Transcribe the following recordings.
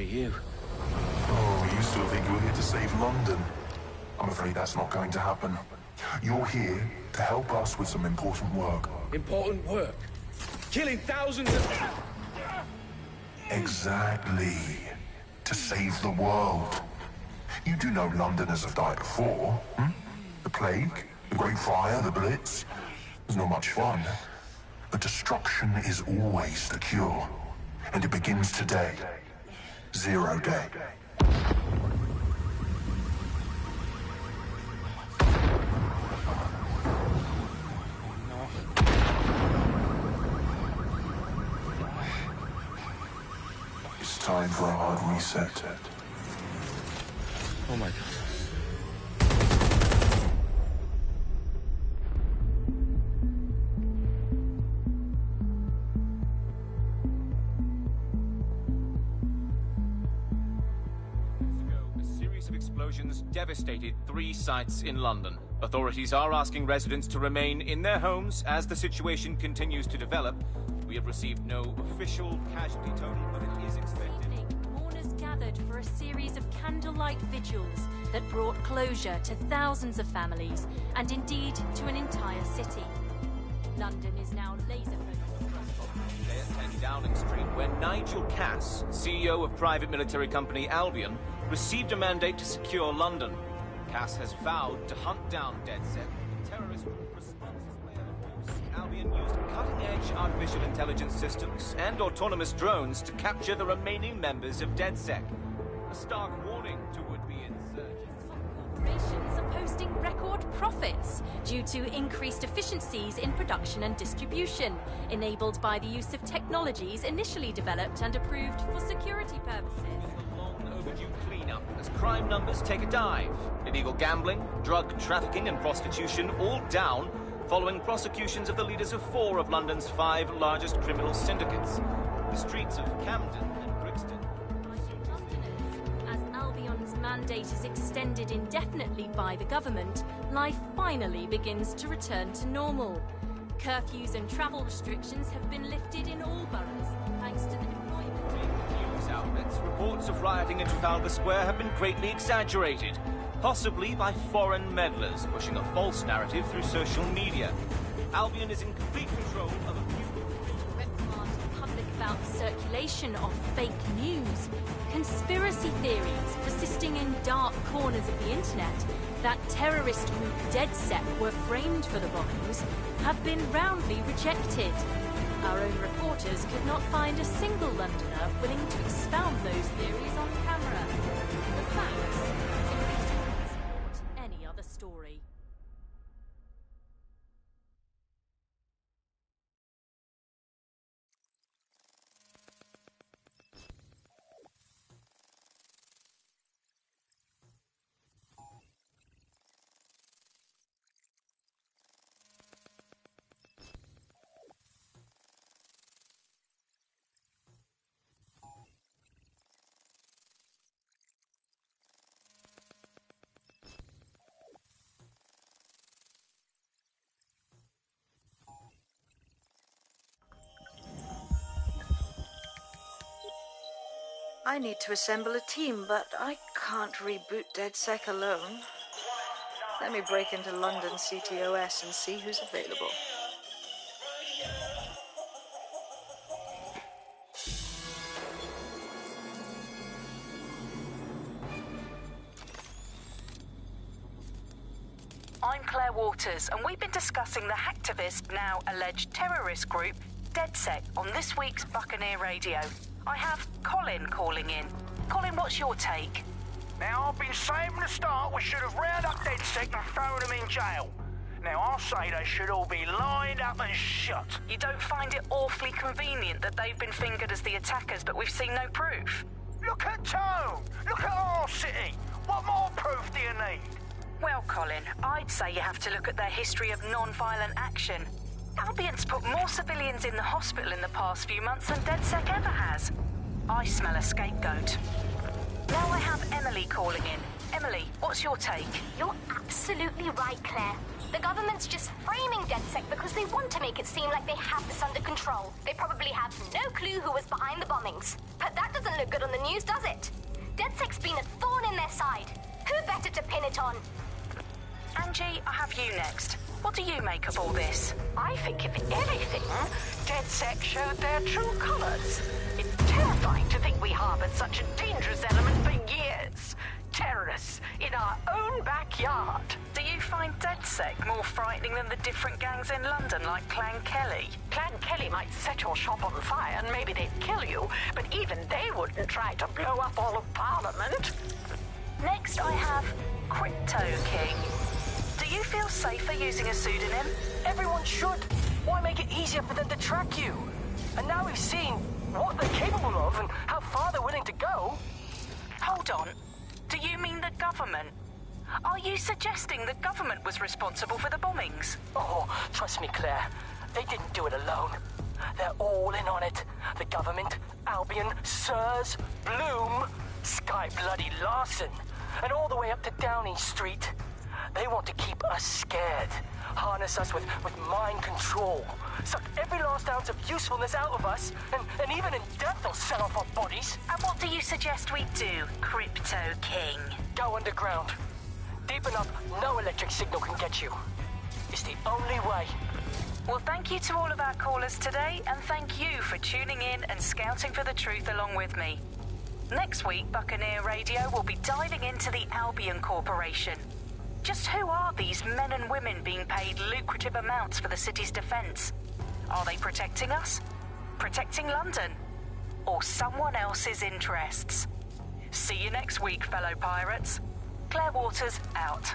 you. Oh, you still think you're here to save London? I'm afraid that's not going to happen. You're here to help us with some important work. Important work? Killing thousands of... Exactly. To save the world. You do know Londoners have died before, hmm? The Plague, the Great Fire, the Blitz. It's not much fun. But destruction is always the cure. And it begins today. Zero Day. It's time for a hard reset. Oh my God. Explosions devastated 3 sites in London. Authorities are asking residents to remain in their homes as the situation continues to develop. We have received no official casualty total, but it is expected. This evening, mourners gathered for a series of candlelight vigils that brought closure to thousands of families and indeed to an entire city. London is now laser-focused. At 10 Downing Street, where Nigel Cass, CEO of private military company Albion, received a mandate to secure London. Cass has vowed to hunt down DedSec, the terrorist responses way of force. Albion used cutting-edge artificial intelligence systems and autonomous drones to capture the remaining members of DedSec. A stark warning to would-be insurgents. Corporations are posting record profits due to increased efficiencies in production and distribution, enabled by the use of technologies initially developed and approved for security purposes. Overdue cleanup as crime numbers take a dive. Illegal gambling, drug trafficking and prostitution all down following prosecutions of the leaders of 4 of London's 5 largest criminal syndicates. The streets of Camden and Brixton. As Albion's mandate is extended indefinitely by the government, life finally begins to return to normal. Curfews and travel restrictions have been lifted in all boroughs, thanks to the deployment. News outlets, reports of rioting in Trafalgar Square have been greatly exaggerated, possibly by foreign meddlers pushing a false narrative through social media. Albion is in complete control of a few... Reprimand the public about the circulation of fake news, conspiracy theories persisting in dark corners of the internet that terrorist group DedSec were framed for the bombings have been roundly rejected. Our own reporters could not find a single Londoner willing to expound those theories on camera. The facts simply support any other story. I need to assemble a team, but I can't reboot DedSec alone. Let me break into London CTOS and see who's available. I'm Claire Waters, and we've been discussing the hacktivist, now alleged terrorist group, DedSec, on this week's Buccaneer Radio. I have Colin calling in. Colin, what's your take? Now, I've been saying from the start we should have rounded up DedSec and thrown them in jail. Now, I'll say they should all be lined up and shot. You don't find it awfully convenient that they've been fingered as the attackers, but we've seen no proof? Look at Tone! Look at our city! What more proof do you need? Well, Colin, I'd say you have to look at their history of non-violent action. Albion's put more civilians in the hospital in the past few months than DedSec ever has. I smell a scapegoat. Now I have Emily calling in. Emily, what's your take? You're absolutely right, Claire. The government's just framing DedSec because they want to make it seem like they have this under control. They probably have no clue who was behind the bombings. But that doesn't look good on the news, does it? DedSec's been a thorn in their side. Who better to pin it on? Angie, I have you next. What do you make of all this? I think, if anything, DedSec showed their true colors. It's terrifying to think we harbored such a dangerous element for years. Terrorists in our own backyard. Do you find DedSec more frightening than the different gangs in London, like Clan Kelly? Clan Kelly might set your shop on fire and maybe they'd kill you, but even they wouldn't try to blow up all of Parliament. Next, I have Crypto King. Do you feel safer using a pseudonym? Everyone should. Why make it easier for them to track you? And now we've seen what they're capable of and how far they're willing to go. Hold on. Do you mean the government? Are you suggesting the government was responsible for the bombings? Oh, trust me, Claire. They didn't do it alone. They're all in on it. The government, Albion, Sirs, Bloom, Sky Bloody Larson, and all the way up to Downing Street. They want to keep us scared, harness us with mind control, suck every last ounce of usefulness out of us, and even in death they'll set off our bodies. And what do you suggest we do, Crypto King? Go underground. Deep enough, no electric signal can get you. It's the only way. Well, thank you to all of our callers today, and thank you for tuning in and scouting for the truth along with me. Next week, Buccaneer Radio will be diving into the Albion Corporation. Just who are these men and women being paid lucrative amounts for the city's defense? Are they protecting us? Protecting London? Or someone else's interests? See you next week, fellow pirates. Claire Waters, out.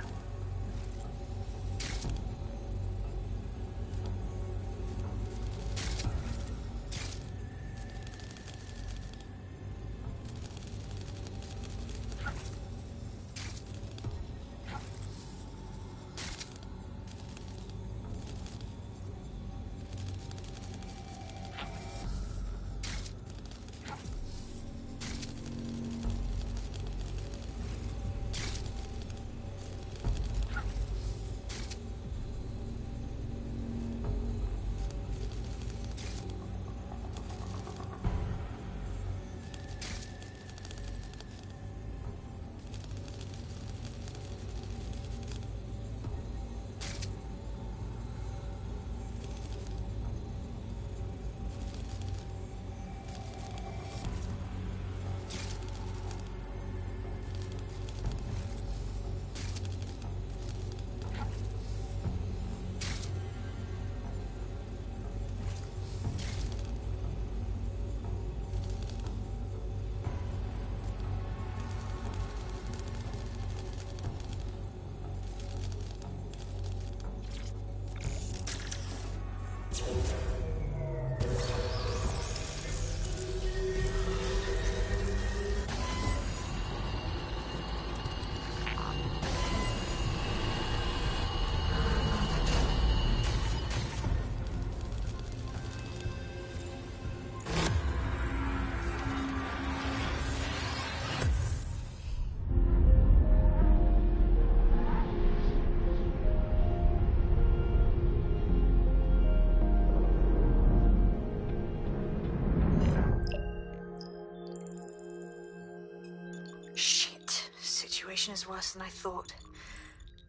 Situation is worse than I thought.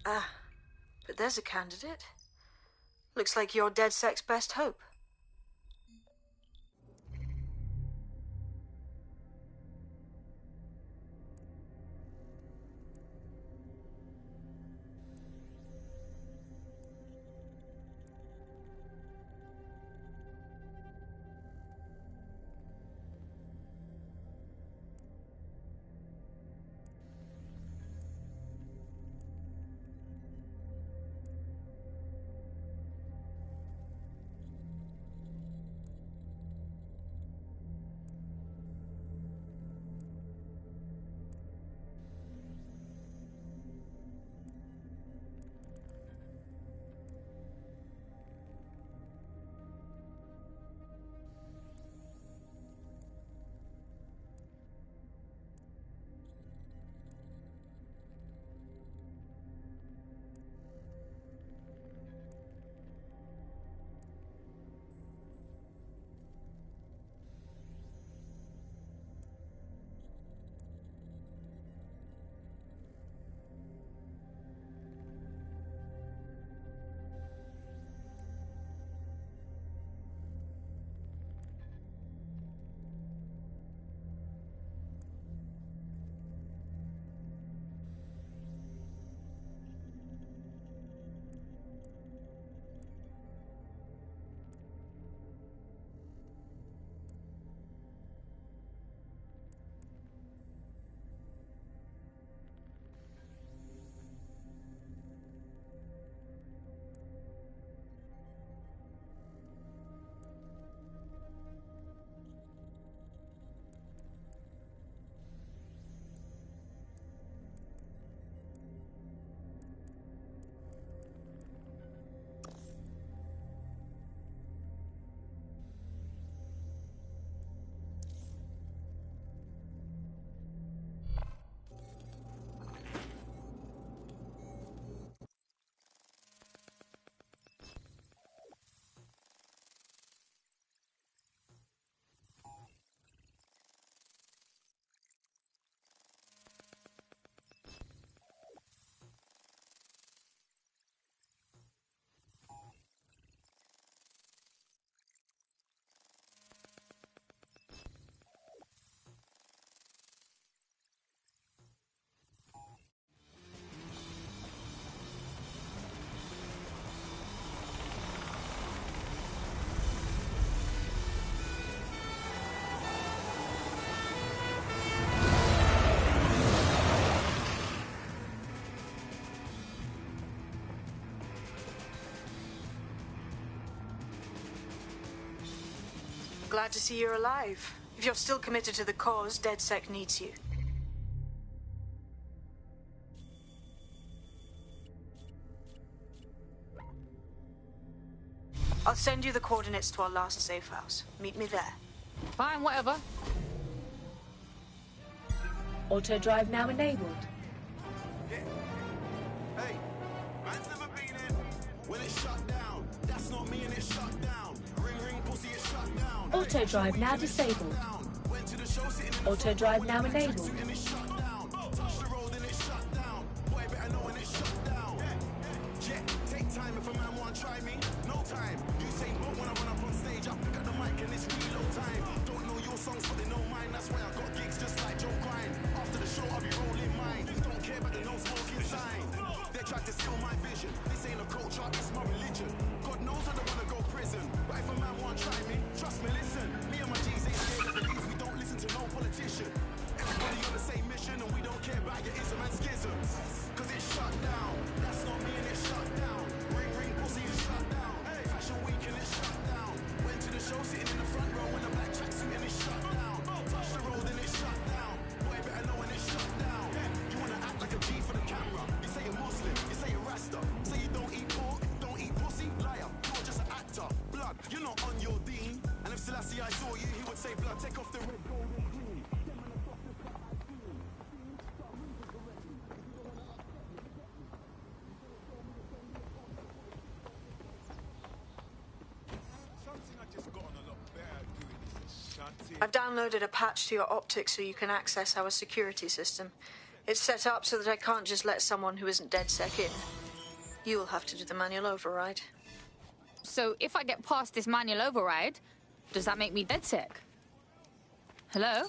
But there's a candidate. Looks like you're DedSec's best hope. Glad to see you're alive. If you're still committed to the cause, DedSec needs you. I'll send you the coordinates to our last safe house. Meet me there. Fine, whatever. Auto drive now enabled. Yeah. Hey, man's never been in. When it's shut down, that's not me and it's shut down. Ring ring pussy, it's shut down. Auto drive now disabled. Went to the show sitting in the Auto drive now enabled. and it's shut down. Touch the road and it's shut down. Boy, better know when it's shut down. Yeah, take time if a man want try me. No time. You say but when I run up on stage, I pick up the mic and it's reload time. Don't know your songs, but they know mine. That's why I got gigs just like Joe Grind. After the show, I'll be rolling mine. Don't care about the no smoking sign. They tried to steal my vision. This ain't a culture, it's my religion. God knows I don't wanna go prison. But if a man want try me, trust me, listen. Me and my G's ain't scared of the leads. We don't listen to no politician. Everybody on the same mission, and we don't care about your ism and schisms. Cause it's shut down. That's not me and it's shut down. Ring ring pussy is shut down. Hey, Fashion Week and it's shut down. Went to the show sitting in the front row in a black tracksuit and it's shut down. Touch the road and it's shut down. Boy, better know when it's shut down. You wanna act like a G for the camera. You say you're Muslim, you say you're Rasta. Say you don't eat pork, don't eat pussy. Liar, you're just an actor. Blood, you're not on your dean. And if Selassie I saw you, he would say, blood, take off the red, gold and green. I've downloaded a patch to your optics so you can access our security system. It's set up so that I can't just let someone who isn't DedSec in. You'll have to do the manual override. So if I get past this manual override, does that make me DedSec? Hello?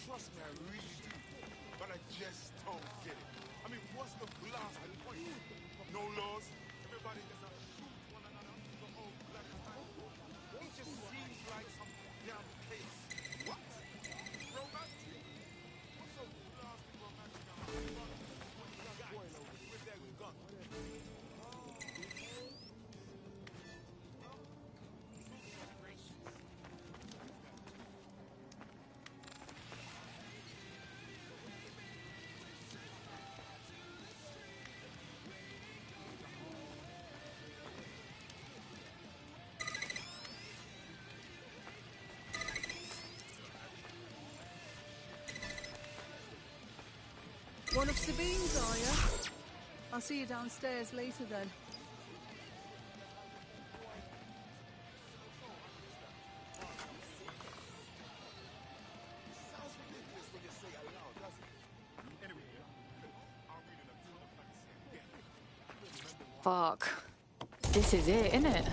Trust me, I really do. But I just don't get it. I mean, what's the blasting point? No laws. Everybody gets out and shoot one another. The whole bloody time. It just seems like some damn case. What? Romantic? What's so blasting romantic about with their gun? One of Sabine's, are you? I'll see you downstairs later then. Fuck. This is it, innit?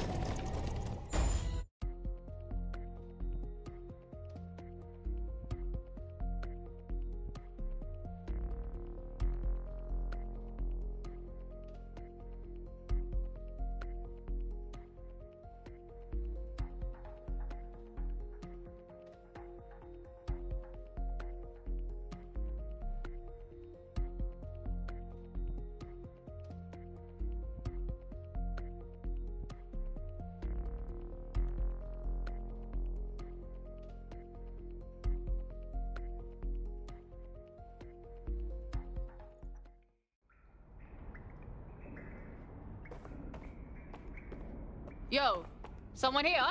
Yo, someone here?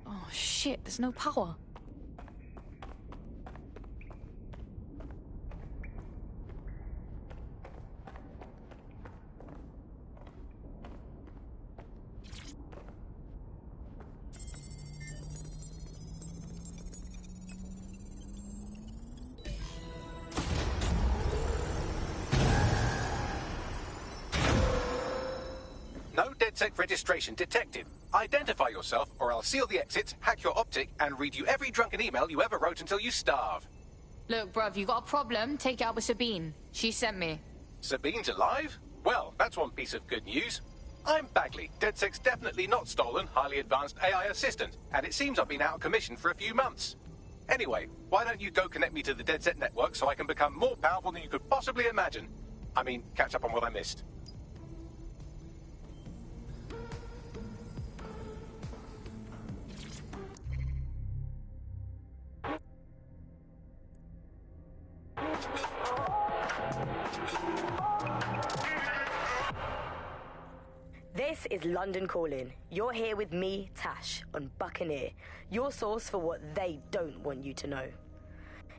Oh shit, there's no power. DedSec registration detected. Identify yourself, or I'll seal the exits, hack your optic, and read you every drunken email you ever wrote until you starve. Look, bruv, you got a problem? Take it out with Sabine. She sent me. Sabine's alive? Well, that's one piece of good news. I'm Bagley, DedSec's definitely not stolen, highly advanced AI assistant, and it seems I've been out of commission for a few months. Anyway, why don't you go connect me to the DedSec network so I can become more powerful than you could possibly imagine? I mean, catch up on what I missed. This is London Calling. You're here with me, Tash, on Buccaneer, your source for what they don't want you to know.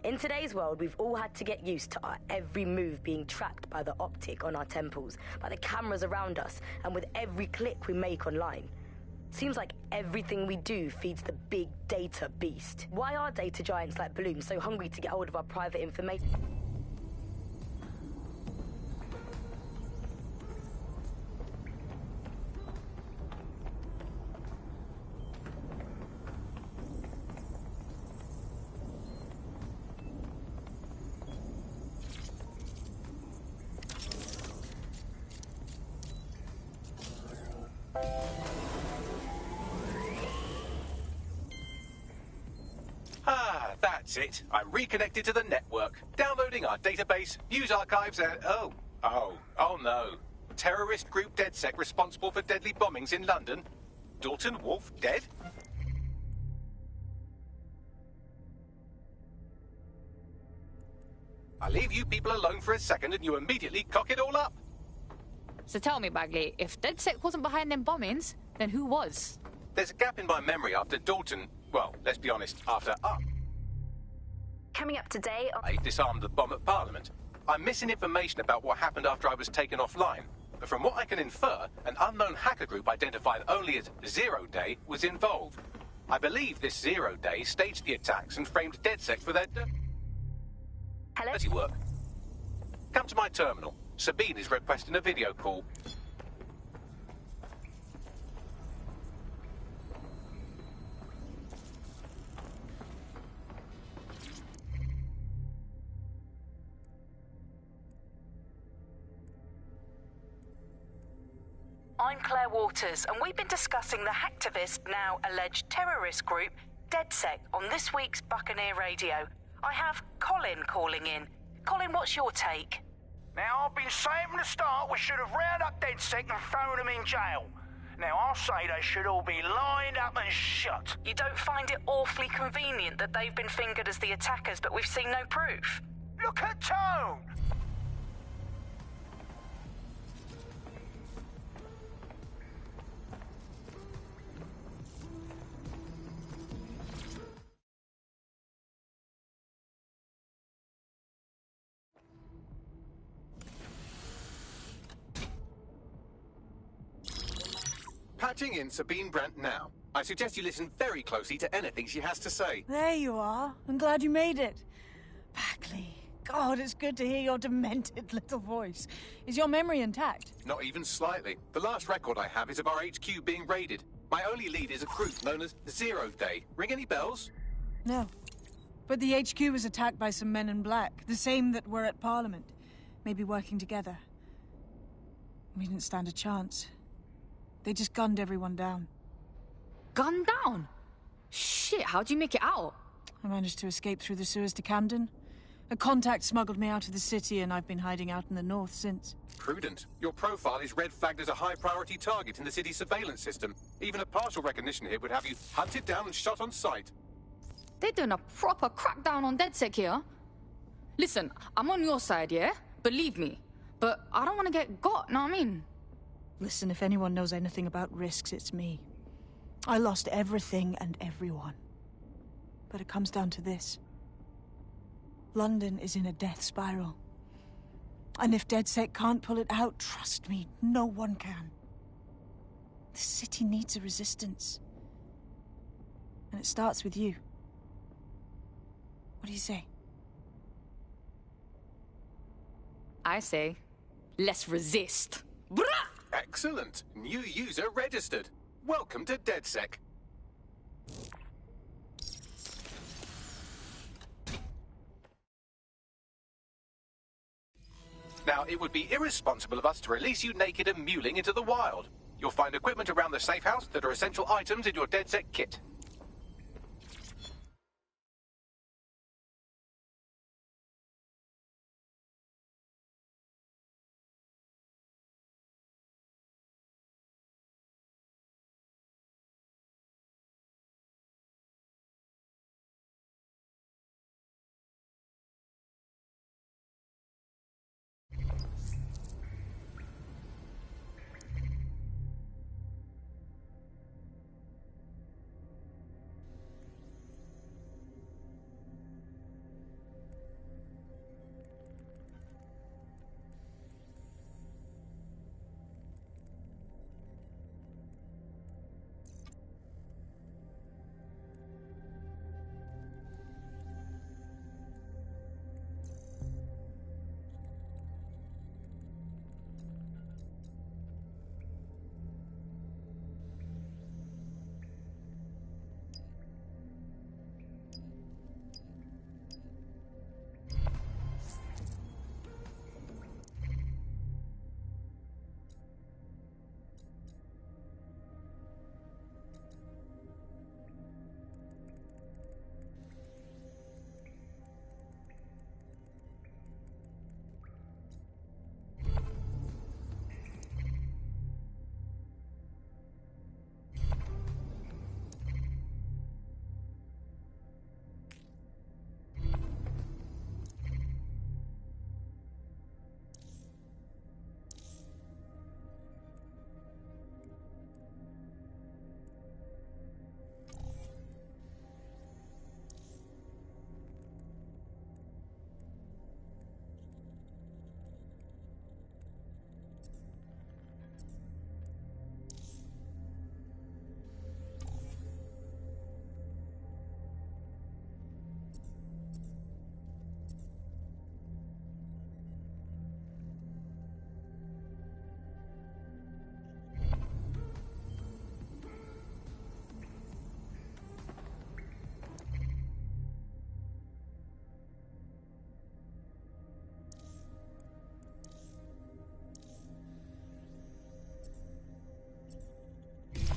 In today's world, we've all had to get used to our every move being tracked by the optic on our temples, by the cameras around us, and with every click we make online. Seems like everything we do feeds the big data beast. Why are data giants like Bloom so hungry to get hold of our private information? Ah, that's it. I'm reconnected to the network, downloading our database, news archives, and oh no. Terrorist group DedSec responsible for deadly bombings in London? Dalton Wolf dead? I leave you people alone for a second and you immediately cock it all up. So tell me, Bagley, if DedSec wasn't behind them bombings, then who was? There's a gap in my memory after Dalton, well, let's be honest, after Coming up today I disarmed the bomb at Parliament. I'm missing information about what happened after I was taken offline. But from what I can infer, an unknown hacker group identified only as Zero Day was involved. I believe this Zero Day staged the attacks and framed DedSec for their dirty work. Come to my terminal. Sabine is requesting a video call. I'm Claire Waters, and we've been discussing the hacktivist, now alleged terrorist group, DedSec, on this week's Buccaneer Radio. I have Colin calling in. Colin, what's your take? Now, I've been saying from the start we should have rounded up DedSec and thrown them in jail. Now, I'll say they should all be lined up and shot. You don't find it awfully convenient that they've been fingered as the attackers, but we've seen no proof? Look at Tone! Patching in Sabine Brandt now. I suggest you listen very closely to anything she has to say. There you are. I'm glad you made it. Bagley. God, it's good to hear your demented little voice. Is your memory intact? Not even slightly. The last record I have is of our HQ being raided. My only lead is a group known as Zero Day. Ring any bells? No. But the HQ was attacked by some men in black, the same that were at Parliament. Maybe working together. We didn't stand a chance. They just gunned everyone down. Gunned down? Shit, how'd you make it out? I managed to escape through the sewers to Camden. A contact smuggled me out of the city, and I've been hiding out in the north since. Prudent. Your profile is red flagged as a high-priority target in the city's surveillance system. Even a partial recognition here would have you hunted down and shot on sight. They're doing a proper crackdown on DedSec here. Listen, I'm on your side, yeah? Believe me. But I don't want to get got, know what I mean? Listen, if anyone knows anything about risks, it's me. I lost everything and everyone. But it comes down to this. London is in a death spiral. And if DedSec can't pull it out, trust me, no one can. The city needs a resistance. And it starts with you. What do you say? I say, let's resist. Brah! Excellent. New user registered. Welcome to DedSec. Now, it would be irresponsible of us to release you naked and mewling into the wild. You'll find equipment around the safe house that are essential items in your DedSec kit.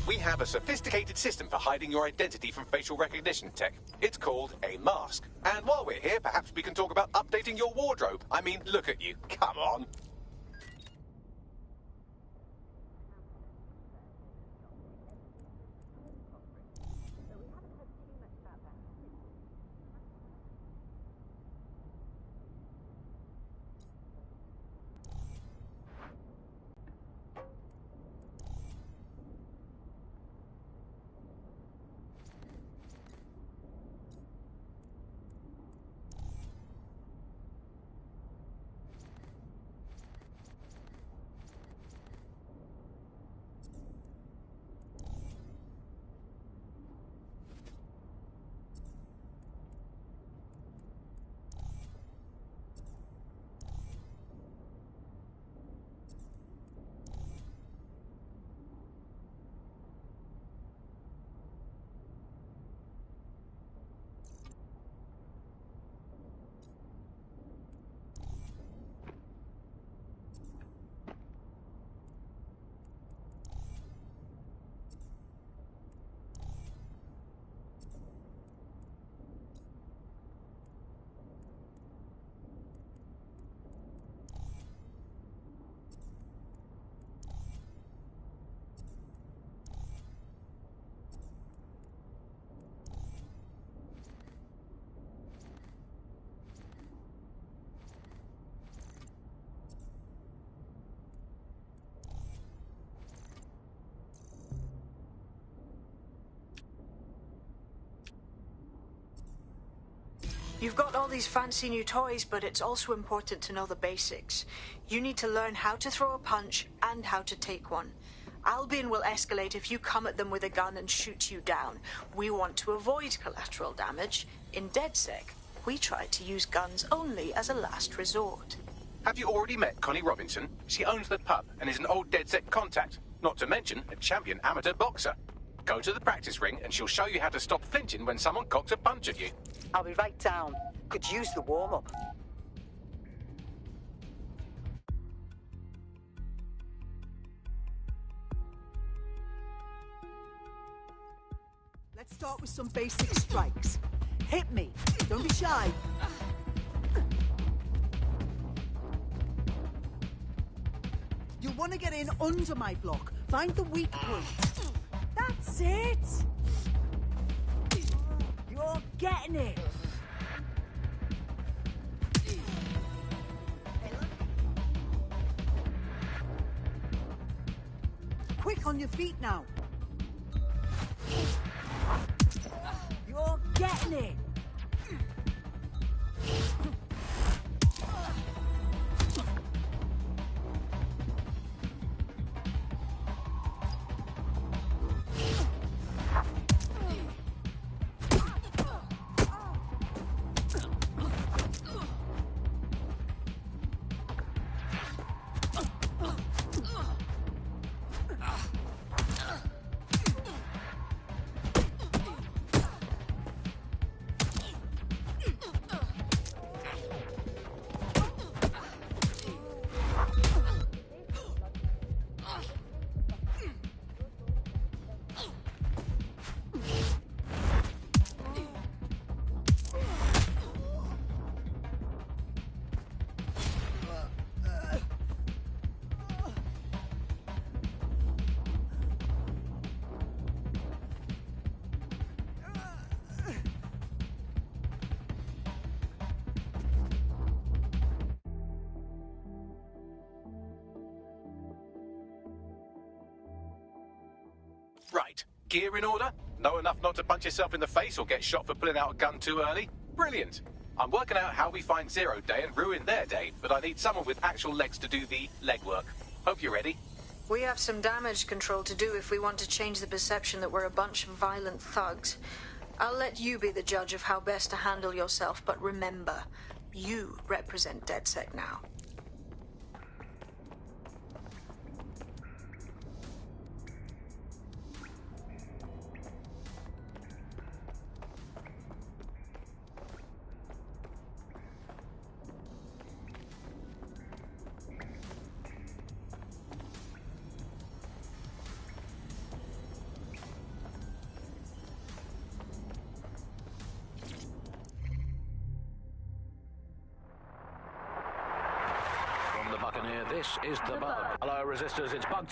We have a sophisticated system for hiding your identity from facial recognition tech. It's called a mask. And while we're here, perhaps we can talk about updating your wardrobe. I mean, look at you. Come on. You've got all these fancy new toys, but it's also important to know the basics. You need to learn how to throw a punch and how to take one. Albion will escalate if you come at them with a gun and shoot you down. We want to avoid collateral damage. In DedSec, we try to use guns only as a last resort. Have you already met Connie Robinson? She owns the pub and is an old DedSec contact, not to mention a champion amateur boxer. Go to the practice ring and she'll show you how to stop flinching when someone cocks a punch at you. I'll be right down. Could use the warm-up. Let's start with some basic strikes. Hit me. Don't be shy. You want to get in under my block. Find the weak point. That's it! You're getting it! Quick on your feet now. You're getting it! Right. Gear in order? Know enough not to punch yourself in the face or get shot for pulling out a gun too early? Brilliant. I'm working out how we find Zero Day and ruin their day, but I need someone with actual legs to do the legwork. Hope you're ready. We have some damage control to do if we want to change the perception that we're a bunch of violent thugs. I'll let you be the judge of how best to handle yourself, but remember, you represent DedSec now. This is the Bug. Hello, Resistors, it's Bug.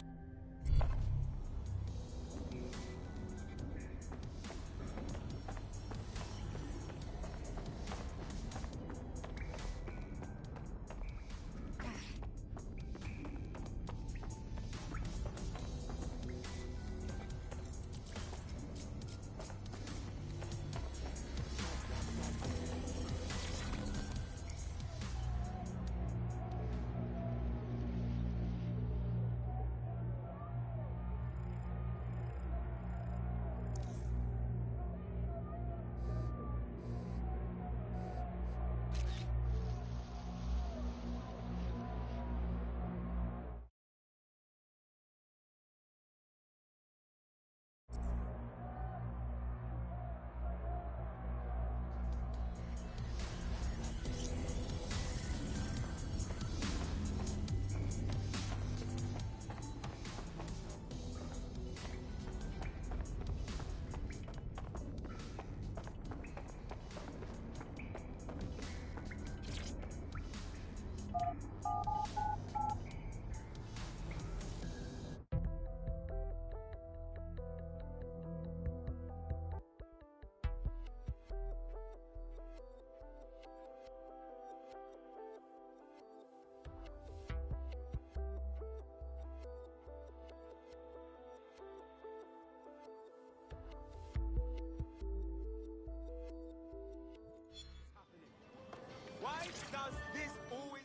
Why does this always...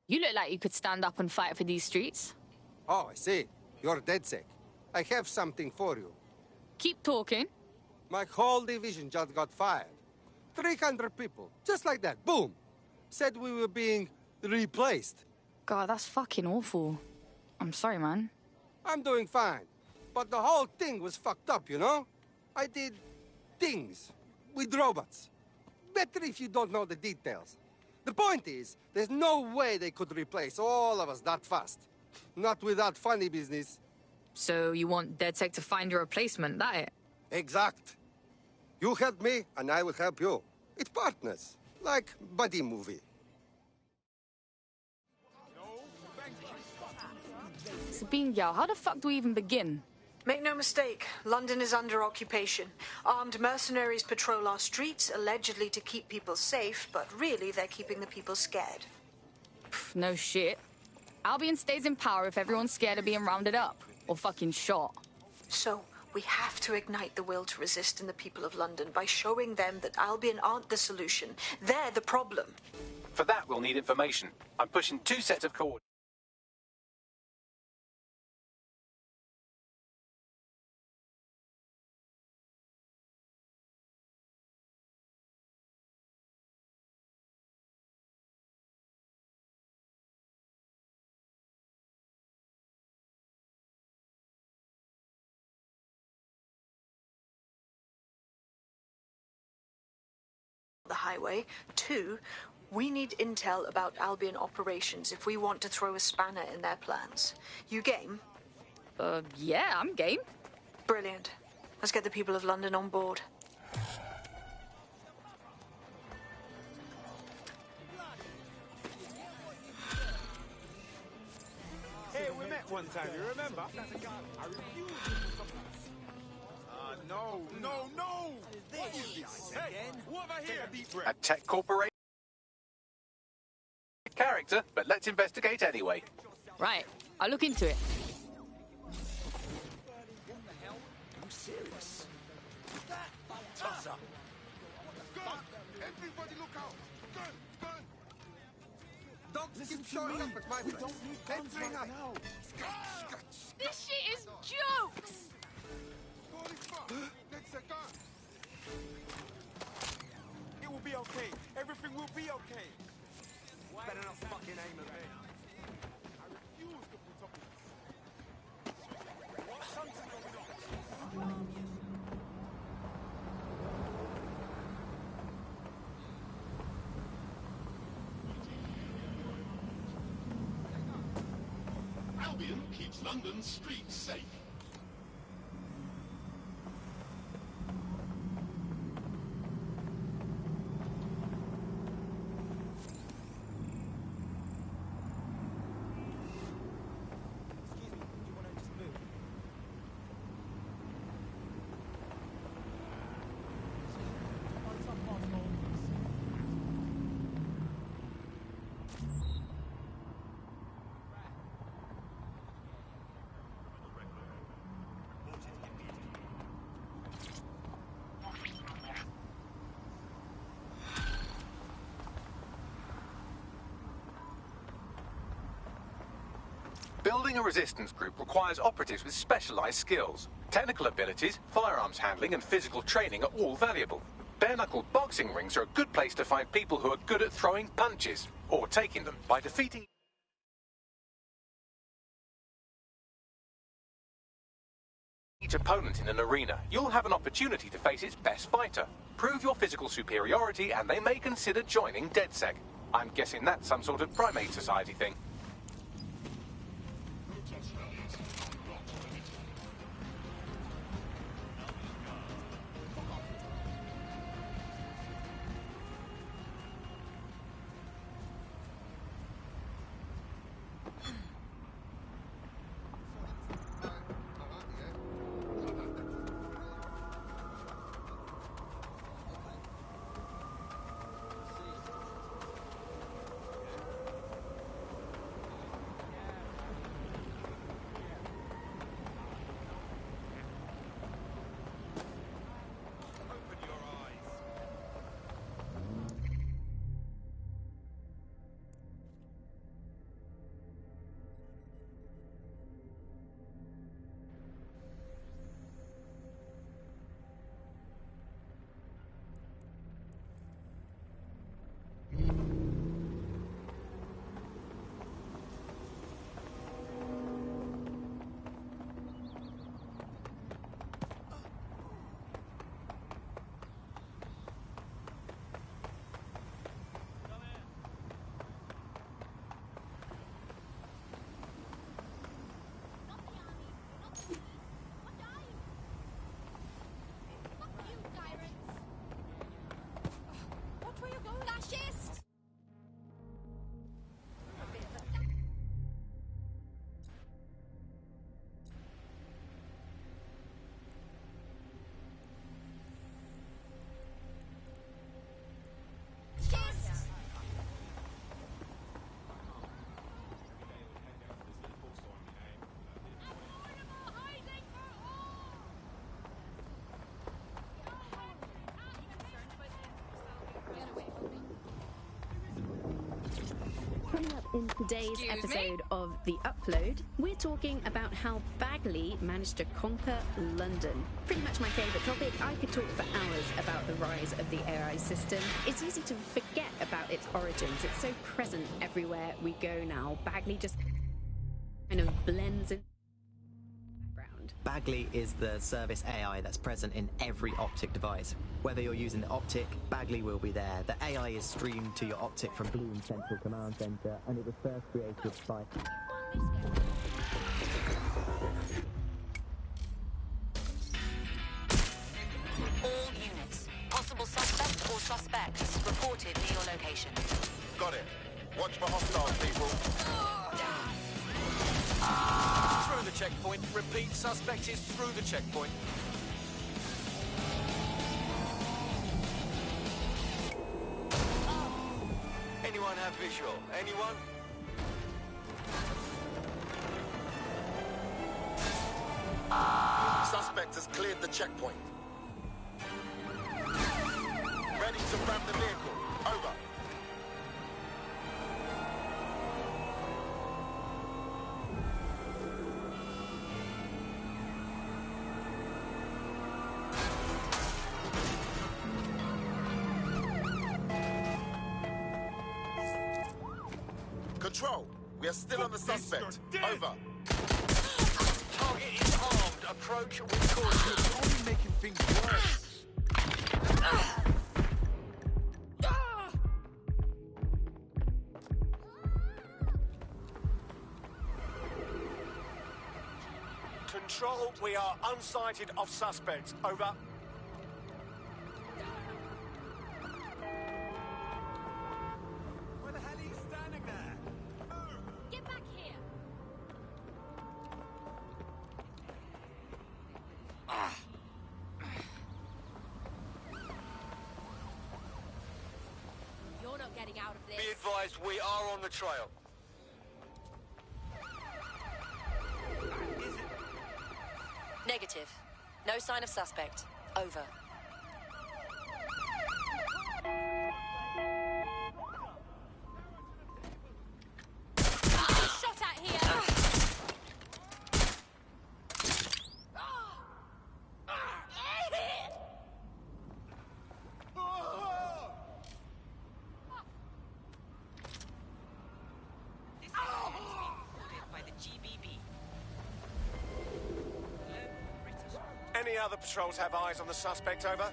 You look like you could stand up and fight for these streets. Oh, I see. You're DedSec. I have something for you. Keep talking. My whole division just got fired. 300 people, just like that, boom. Said we were being replaced. God, that's fucking awful. I'm sorry, man. I'm doing fine. But the whole thing was fucked up, you know? I did things with robots. Better if you don't know the details. The point is, there's no way they could replace all of us that fast. Not without funny business. So you want DedSec to find your replacement, that it? Exact. You help me, and I will help you. It's partners, like buddy movie. Sabine Yao, how the fuck do we even begin? Make no mistake, London is under occupation. Armed mercenaries patrol our streets, allegedly to keep people safe, but really they're keeping the people scared. Pff, no shit. Albion stays in power if everyone's scared of being rounded up. Or fucking shot. So, we have to ignite the will to resist in the people of London by showing them that Albion aren't the solution. They're the problem. For that, we'll need information. I'm pushing 2 sets of coordinates. The highway. 2, we need intel about Albion operations if we want to throw a spanner in their plans. You game? Yeah, I'm game. Brilliant. Let's get the people of London on board. Hey, we met one time, you remember? I refuse to put something. No! What is this? Hey, over here! Take a deep breath. A tech corporation character, but let's investigate anyway. Right, I'll look into it. I'm serious. Toss up. Gun! Everybody look out! Gun! Dogs keep showing up at my place. Don't need guns right now. This shit is jokes! Holy fuck! That's a gun! It will be okay. Everything will be okay. Better not fucking aim at me. I refuse to put up with this. What's something going on? Albion keeps London's streets safe. Building a resistance group requires operatives with specialized skills. Technical abilities, firearms handling, and physical training are all valuable. Bare-knuckle boxing rings are a good place to find people who are good at throwing punches, or taking them. By defeating each opponent in an arena, you'll have an opportunity to face its best fighter. Prove your physical superiority, and they may consider joining DedSec. I'm guessing that's some sort of primate society thing. In today's episode of The Upload, we're talking about how Bagley managed to conquer London. Pretty much my favourite topic. I could talk for hours about the rise of the AI system. It's easy to forget about its origins. It's so present everywhere we go now. Bagley just kind of blends in. Bagley is the service AI that's present in every Optic device. Whether you're using the Optic, Bagley will be there. The AI is streamed to your Optic from Bloom Central Command Center, and it was first created by... All units. Possible suspect or suspects reported near your location. Got it. Watch for hostiles, people. Through the checkpoint. Repeat, suspect is through the checkpoint. Anyone have visual? Anyone? Suspect has cleared the checkpoint. Ready to ram the vehicle. Over. Control, we are still on the suspect. Over. Target is armed. Approach with caution. You're only making things worse. Control, we are unsighted of suspects. Over. You're not getting out of this. Be advised, we are on the trail. Negative. No sign of suspect. Over. Shot at here! Any other patrols have eyes on the suspect? Over.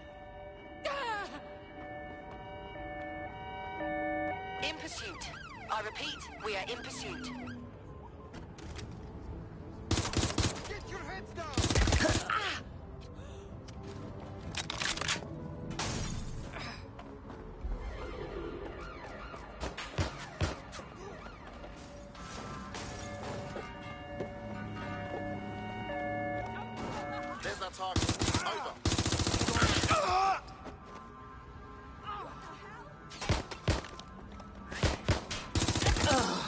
In pursuit. I repeat, we are in pursuit. Get your heads down! There's our target. Over.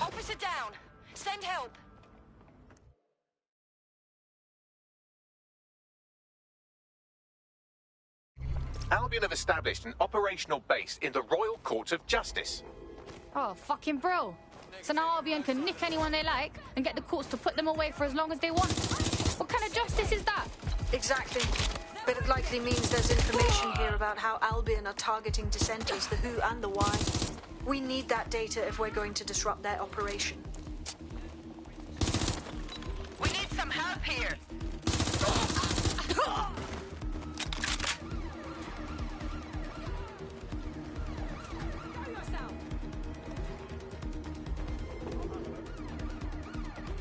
Officer down. Send help. Albion have established an operational base in the Royal Court of Justice. Oh, fucking bro. So now Albion can nick anyone they like and get the courts to put them away for as long as they want. What kind of justice is that? Exactly. But it likely means there's information here about how Albion are targeting dissenters, the who and the why. We need that data if we're going to disrupt their operation. We need some help here.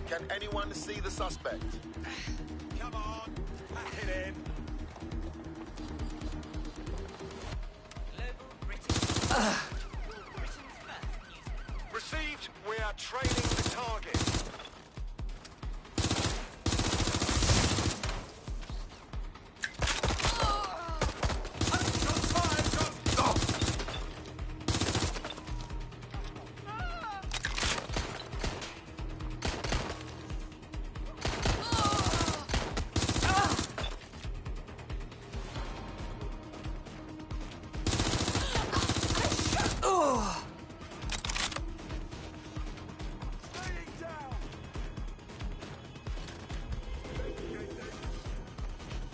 Can anyone see the suspect? Come on. Pack it in. Received. We are trailing the target.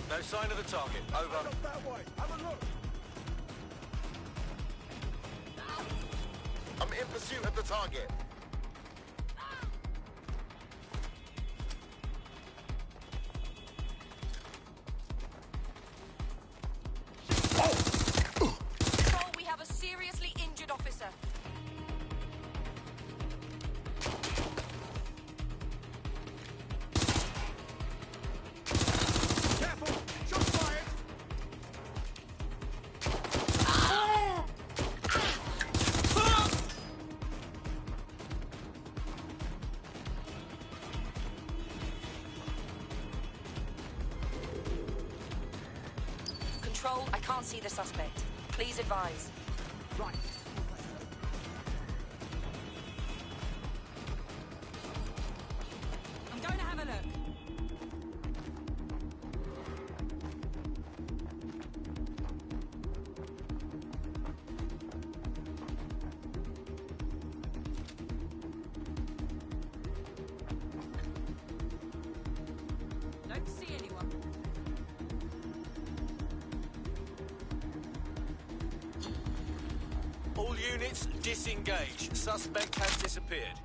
No sign of the target. Over. Look that way. Have a look. I'm in pursuit of the target. Control, we have a seriously injured officer. Careful. Shots fired. Control, I can't see the suspect. Please advise. Right. I'm going to have a look. Don't see anyone. All units, disengage. Suspect has disappeared.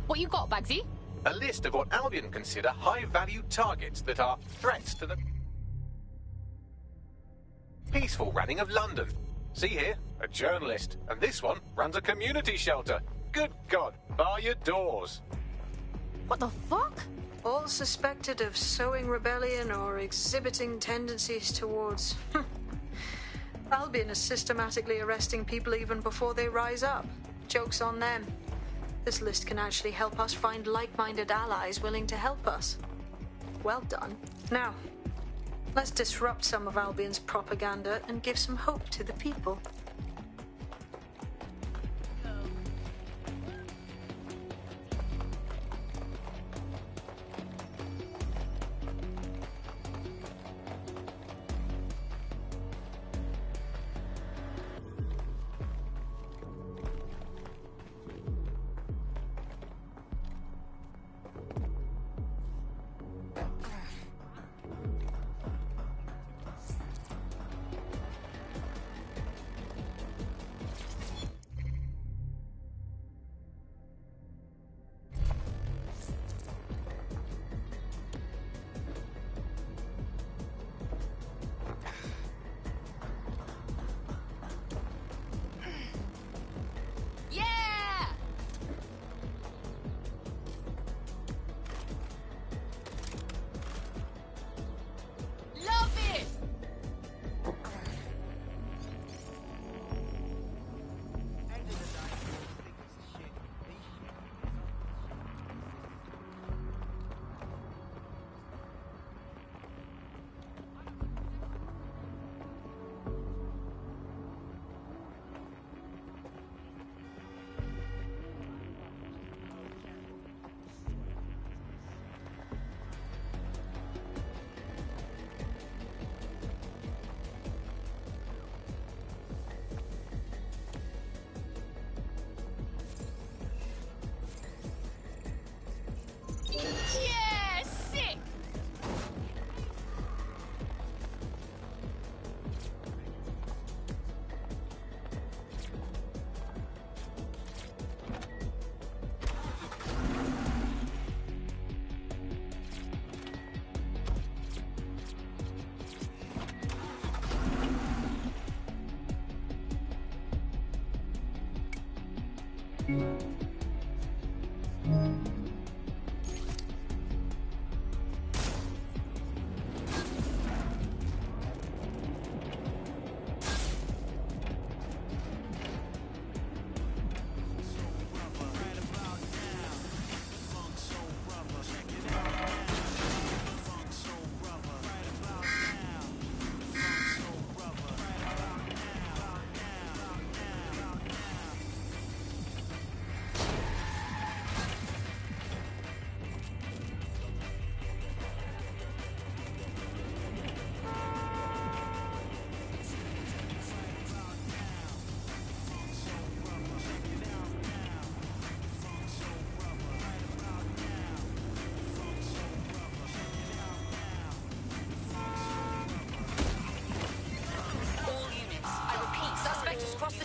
What you got, Bagsy? A list of what Albion consider high-value targets that are threats to the peaceful running of London. See here, a journalist, and this one runs a community shelter. Good God, bar your doors. What the fuck? All suspected of sowing rebellion or exhibiting tendencies towards... Albion is systematically arresting people even before they rise up. Joke's on them. This list can actually help us find like-minded allies willing to help us. Well done. Now, let's disrupt some of Albion's propaganda and give some hope to the people.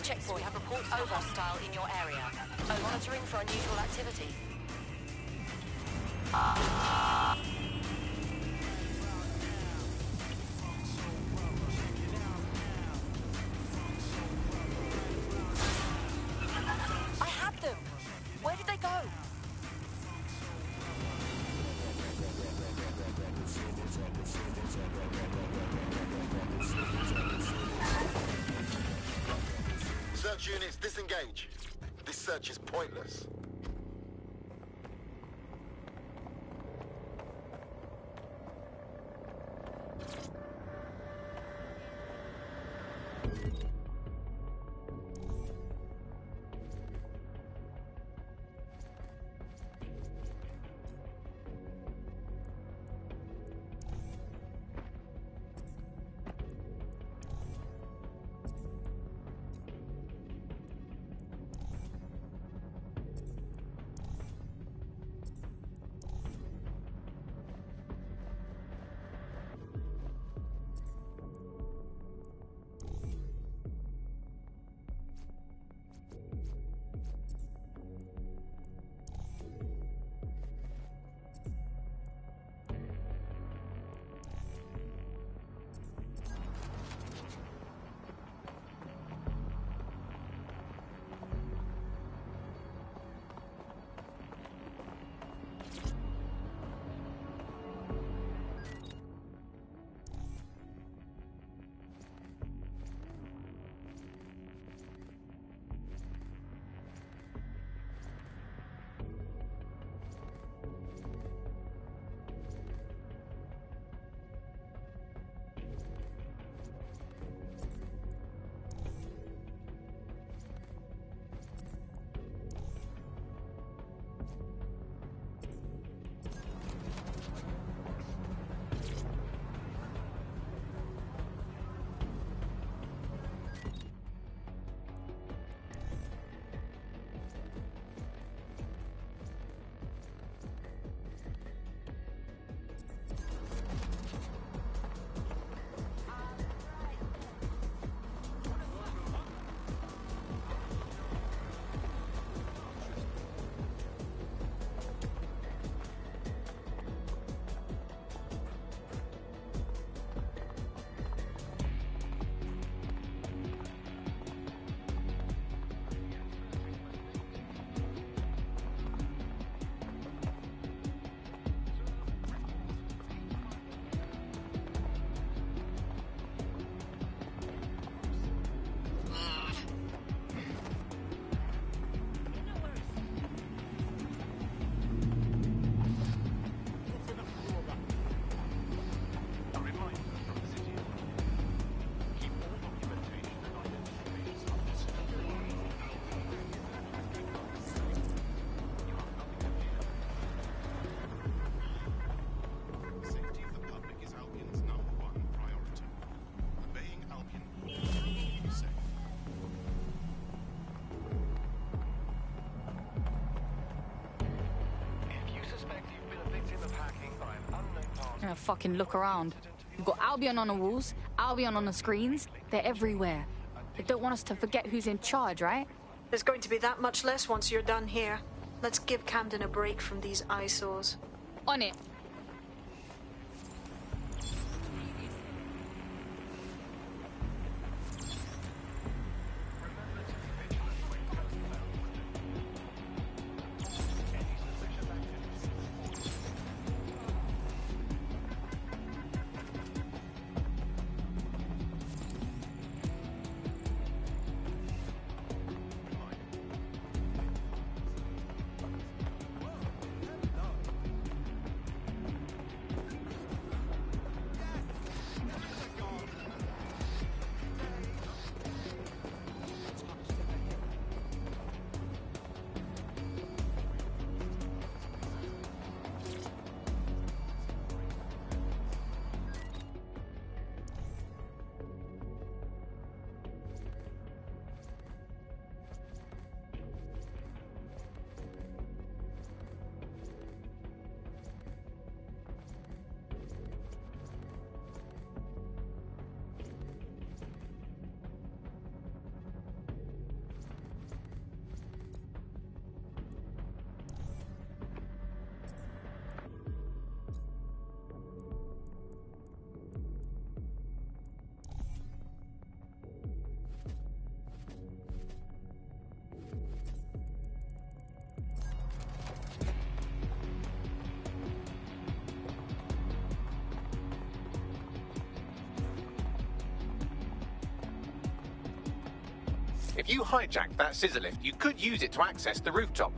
Checkpoint. We have reports of hostile in your area. Monitoring for unusual activity. I had them! Where did they go? Search units, disengage. This search is pointless. Fucking look around. You've got Albion on the walls, Albion on the screens. They're everywhere. They don't want us to forget who's in charge, right? There's going to be that much less once you're done here. Let's give Camden a break from these eyesores. On it. If you hijacked that scissor lift, you could use it to access the rooftop.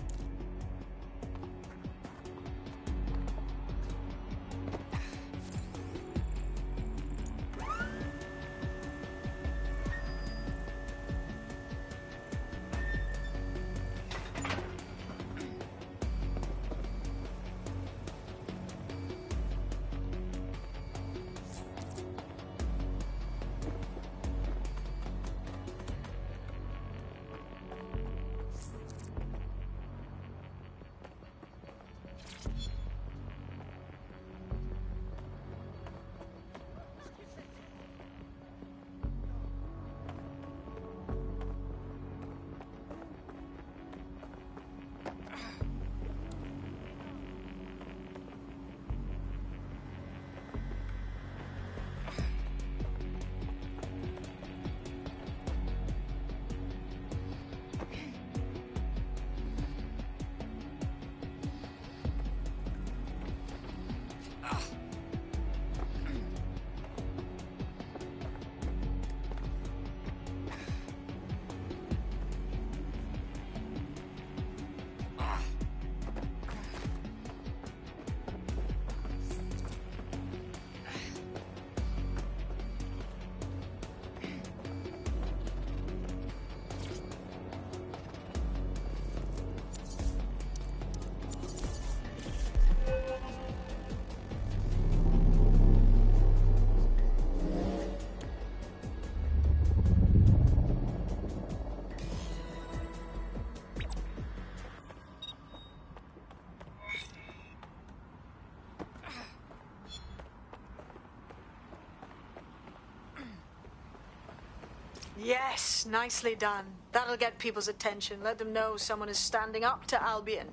Yes, nicely done. That'll get people's attention. Let them know someone is standing up to Albion.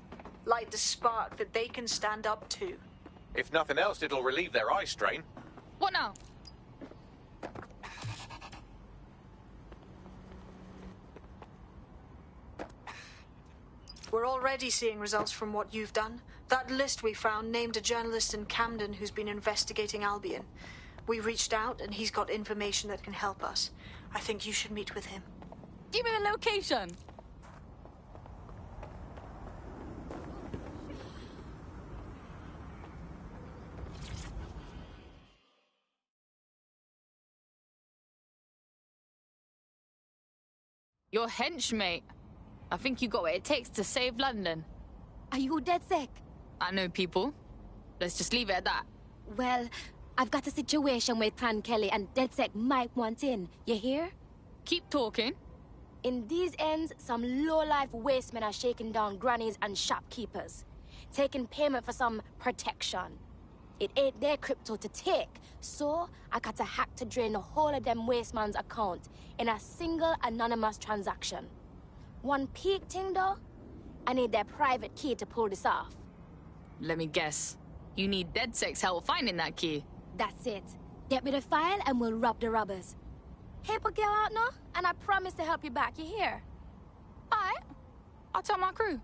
Light the spark that they can stand up to. If nothing else, it'll relieve their eye strain. What now? We're already seeing results from what you've done. That list we found named a journalist in Camden who's been investigating Albion. We reached out and he's got information that can help us. I think you should meet with him. Give me the location. Your henchmate. I think you got what it takes to save London. Are you DedSec? I know people. Let's just leave it at that. Well, I've got a situation with Clan Kelly and DedSec might want in. You hear? Keep talking. In these ends, some low-life wastemen are shaking down grannies and shopkeepers, taking payment for some protection. It ain't their crypto to take, so I got a hack to drain the whole of them wasteman's account in a single anonymous transaction. One peak thing though, I need their private key to pull this off. Let me guess. You need DedSec's help finding that key. That's it. Get me the file and we'll rob the robbers. Help a girl out now, and I promise to help you back, you hear? Alright. I'll tell my crew.